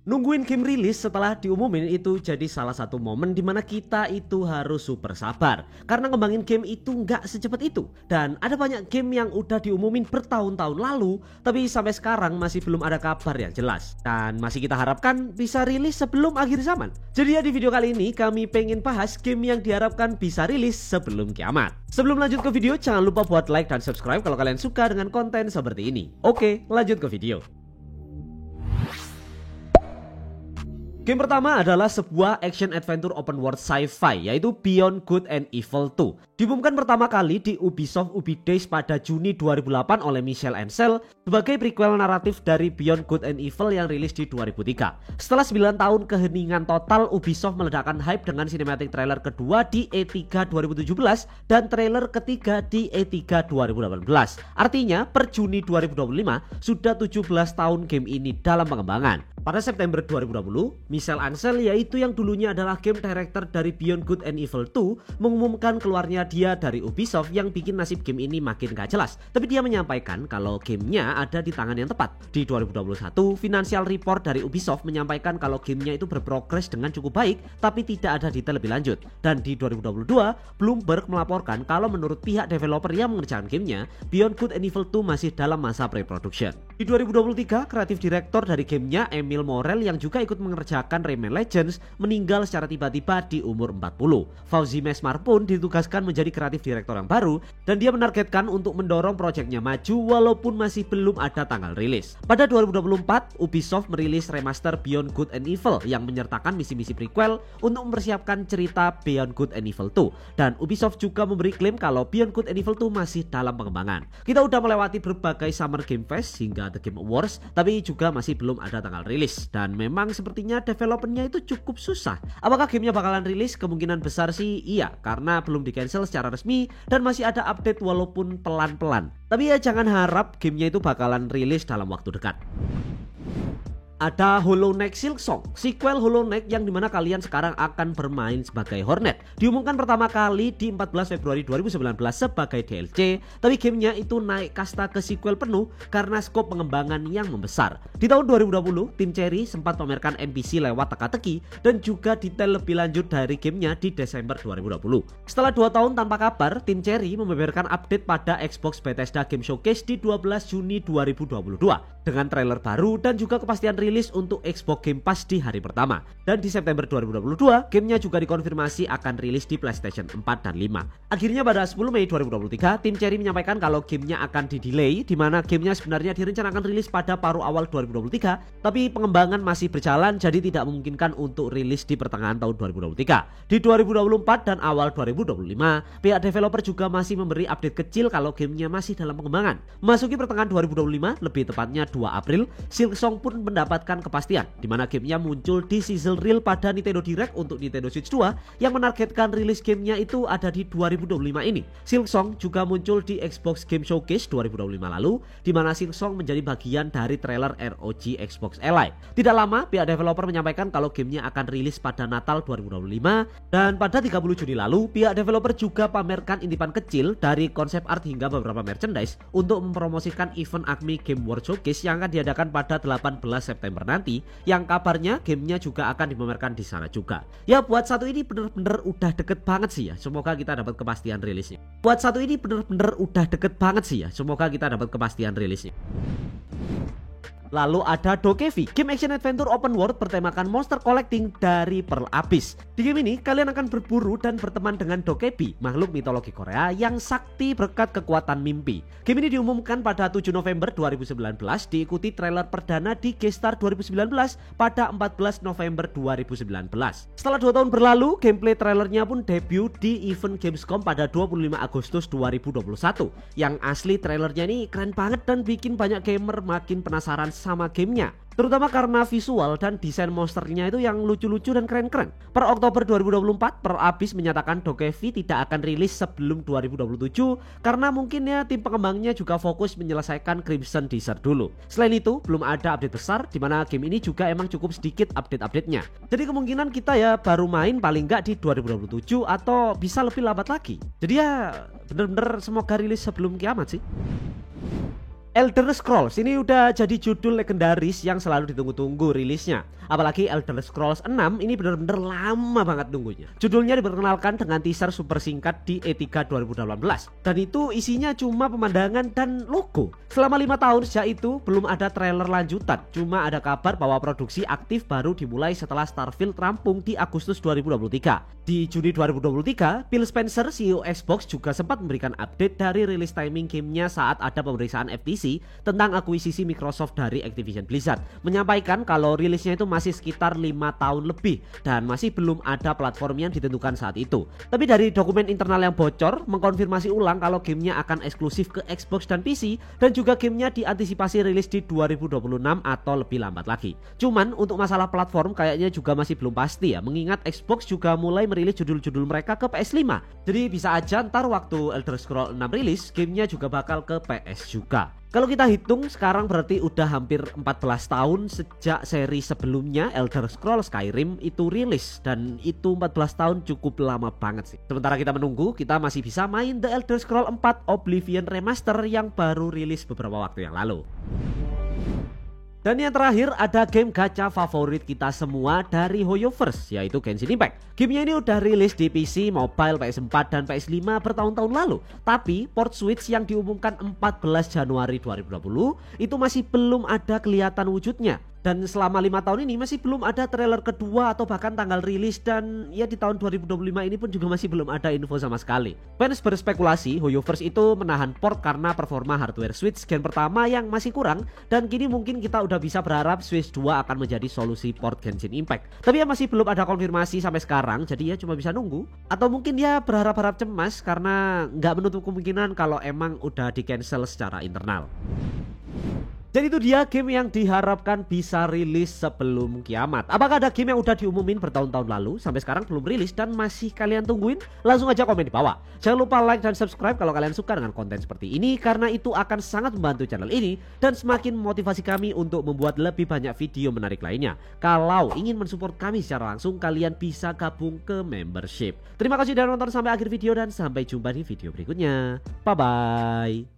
Nungguin game rilis setelah diumumin itu jadi salah satu momen dimana kita itu harus super sabar. Karena ngembangin game itu nggak secepat itu. Dan ada banyak game yang udah diumumin bertahun-tahun lalu, tapi sampai sekarang masih belum ada kabar yang jelas. Dan masih kita harapkan bisa rilis sebelum akhir zaman. Jadi ya di video kali ini kami pengen bahas game yang diharapkan bisa rilis sebelum kiamat. Sebelum lanjut ke video, jangan lupa buat like dan subscribe kalau kalian suka dengan konten seperti ini. Oke, lanjut ke video. Game pertama adalah sebuah action adventure open world sci-fi yaitu Beyond Good and Evil 2. Diumumkan pertama kali di Ubisoft Ubi Days pada Juni 2008 oleh Michel Ancel sebagai prequel naratif dari Beyond Good and Evil yang rilis di 2003. Setelah 9 tahun keheningan total, Ubisoft meledakkan hype dengan cinematic trailer kedua di E3 2017 dan trailer ketiga di E3 2018. Artinya per Juni 2025 sudah 17 tahun game ini dalam pengembangan. Pada September 2020, Michel Ancel yaitu yang dulunya adalah game director dari Beyond Good and Evil 2 mengumumkan keluarnya dia dari Ubisoft yang bikin nasib game ini makin gak jelas. Tapi dia menyampaikan kalau gamenya ada di tangan yang tepat. Di 2021, Financial Report dari Ubisoft menyampaikan kalau gamenya itu berprogres dengan cukup baik tapi tidak ada detail lebih lanjut. Dan di 2022, Bloomberg melaporkan kalau menurut pihak developer yang mengerjakan gamenya, Beyond Good and Evil 2 masih dalam masa pre-production. Di 2023, kreatif direktur dari gamenya, Emil Morel yang juga ikut mengerjakan Rayman Legends meninggal secara tiba-tiba di umur 40. Fauzi Mesmar pun ditugaskan menjadi kreatif direktur yang baru dan dia menargetkan untuk mendorong proyeknya maju walaupun masih belum ada tanggal rilis. Pada 2024, Ubisoft merilis remaster Beyond Good and Evil yang menyertakan misi-misi prequel untuk mempersiapkan cerita Beyond Good and Evil 2. Dan Ubisoft juga memberi klaim kalau Beyond Good and Evil 2 masih dalam pengembangan. Kita udah melewati berbagai Summer Game Fest hingga The Game Awards, tapi juga masih belum ada tanggal rilis. Dan memang sepertinya developernya itu cukup susah. Apakah gamenya bakalan rilis? Kemungkinan besar sih iya, karena belum di cancel secara resmi dan masih ada update walaupun pelan-pelan. Tapi ya jangan harap gamenya itu bakalan rilis dalam waktu dekat. Ada Hollow Knight Silksong, sequel Hollow Knight yang dimana kalian sekarang akan bermain sebagai Hornet. Diumumkan pertama kali di 14 Februari 2019 sebagai DLC, tapi gamenya itu naik kasta ke sequel penuh karena skop pengembangan yang membesar. Di tahun 2020, tim Cherry sempat pamerkan NPC lewat teka-teki dan juga detail lebih lanjut dari gamenya di Desember 2020. Setelah 2 tahun tanpa kabar, tim Cherry membeberkan update pada Xbox Bethesda Game Showcase di 12 Juni 2022 dengan trailer baru dan juga kepastian rilis untuk Xbox Game Pass di hari pertama. Dan di September 2022, gamenya juga dikonfirmasi akan rilis di PlayStation 4 dan 5. Akhirnya pada 10 Mei 2023, tim Cherry menyampaikan kalau gamenya akan di-delay, di mana gamenya sebenarnya direncanakan rilis pada paruh awal 2023, tapi pengembangan masih berjalan jadi tidak memungkinkan untuk rilis di pertengahan tahun 2023. Di 2024 dan awal 2025, pihak developer juga masih memberi update kecil kalau gamenya masih dalam pengembangan. Memasuki pertengahan 2025, lebih tepatnya 2 April, Silksong pun mendapatkan kepastian di mana gamenya muncul di sizzle reel pada Nintendo Direct untuk Nintendo Switch 2 yang menargetkan rilis gamenya itu ada di 2025 ini. Silksong juga muncul di Xbox Game Showcase 2025 lalu, di mana Silksong menjadi bagian dari trailer ROG Xbox Ally. Tidak lama, pihak developer menyampaikan kalau gamenya akan rilis pada Natal 2025 dan pada 30 Juni lalu, pihak developer juga pamerkan intipan kecil dari konsep art hingga beberapa merchandise untuk mempromosikan event Acme Game World Showcase yang akan diadakan pada 18 September nanti, yang kabarnya gamenya juga akan dipamerkan di sana juga. Ya buat satu ini bener-bener udah deket banget sih ya, semoga kita dapat kepastian rilisnya. Semoga kita dapat kepastian rilisnya. Lalu ada Dokevi, game action adventure open world bertemakan monster collecting dari Pearl Abyss. Di game ini kalian akan berburu dan berteman dengan Dokevi, makhluk mitologi Korea yang sakti berkat kekuatan mimpi. Game ini diumumkan pada 7 November 2019, diikuti trailer perdana di G-Star 2019 pada 14 November 2019. Setelah 2 tahun berlalu, gameplay trailernya pun debut di event Gamescom pada 25 Agustus 2021. Yang asli trailernya ini keren banget dan bikin banyak gamer makin penasaran sama gamenya, terutama karena visual dan desain monsternya itu yang lucu-lucu dan keren-keren. Per Oktober 2024, Pearl Abyss menyatakan Dokevi tidak akan rilis sebelum 2027 karena mungkin ya tim pengembangnya juga fokus menyelesaikan Crimson Desert dulu. Selain itu, belum ada update besar di mana game ini juga emang cukup sedikit update-update-nya. Jadi kemungkinan kita ya baru main paling nggak di 2027 atau bisa lebih lambat lagi. Jadi ya bener-bener semoga rilis sebelum kiamat sih. Elder Scrolls ini udah jadi judul legendaris yang selalu ditunggu-tunggu rilisnya. Apalagi Elder Scrolls 6 ini bener-bener lama banget nunggunya. Judulnya diperkenalkan dengan teaser super singkat di E3 2018. Dan itu isinya cuma pemandangan dan logo. Selama 5 tahun sejak itu belum ada trailer lanjutan. Cuma ada kabar bahwa produksi aktif baru dimulai setelah Starfield rampung di Agustus 2023. Di Juni 2023, Phil Spencer, CEO Xbox juga sempat memberikan update dari rilis timing gamenya saat ada pemeriksaan FTC tentang akuisisi Microsoft dari Activision Blizzard, menyampaikan kalau rilisnya itu masih sekitar 5 tahun lebih dan masih belum ada platform yang ditentukan saat itu. Tapi dari dokumen internal yang bocor mengkonfirmasi ulang kalau gamenya akan eksklusif ke Xbox dan PC, dan juga gamenya diantisipasi rilis di 2026 atau lebih lambat lagi. Cuman untuk masalah platform kayaknya juga masih belum pasti ya, mengingat Xbox juga mulai merilis judul-judul mereka ke PS5. Jadi bisa aja ntar waktu Elder Scrolls 6 rilis, gamenya juga bakal ke PS juga. Kalau kita hitung sekarang berarti udah hampir 14 tahun sejak seri sebelumnya Elder Scrolls Skyrim itu rilis, dan itu 14 tahun cukup lama banget sih. Sementara kita menunggu, kita masih bisa main The Elder Scrolls 4 Oblivion Remaster yang baru rilis beberapa waktu yang lalu. Dan yang terakhir ada game gacha favorit kita semua dari Hoyoverse, yaitu Genshin Impact. Gamenya ini udah rilis di PC, mobile, PS4, dan PS5 bertahun-tahun lalu. Tapi port Switch yang diumumkan 14 Januari 2020 itu masih belum ada kelihatan wujudnya. Dan selama 5 tahun ini masih belum ada trailer kedua atau bahkan tanggal rilis, dan ya di tahun 2025 ini pun juga masih belum ada info sama sekali. Fans berspekulasi Hoyoverse itu menahan port karena performa hardware Switch gen pertama yang masih kurang, dan kini mungkin kita udah bisa berharap Switch 2 akan menjadi solusi port Genshin Impact. Tapi ya masih belum ada konfirmasi sampai sekarang, jadi ya cuma bisa nunggu. Atau mungkin ya berharap-harap cemas karena nggak menutup kemungkinan kalau emang udah di cancel secara internal. Jadi itu dia game yang diharapkan bisa rilis sebelum kiamat. Apakah ada game yang udah diumumin bertahun-tahun lalu sampai sekarang belum rilis dan masih kalian tungguin? Langsung aja komen di bawah. Jangan lupa like dan subscribe kalau kalian suka dengan konten seperti ini, karena itu akan sangat membantu channel ini dan semakin memotivasi kami untuk membuat lebih banyak video menarik lainnya. Kalau ingin mensupport kami secara langsung, kalian bisa gabung ke membership. Terima kasih sudah nonton sampai akhir video dan sampai jumpa di video berikutnya. Bye bye.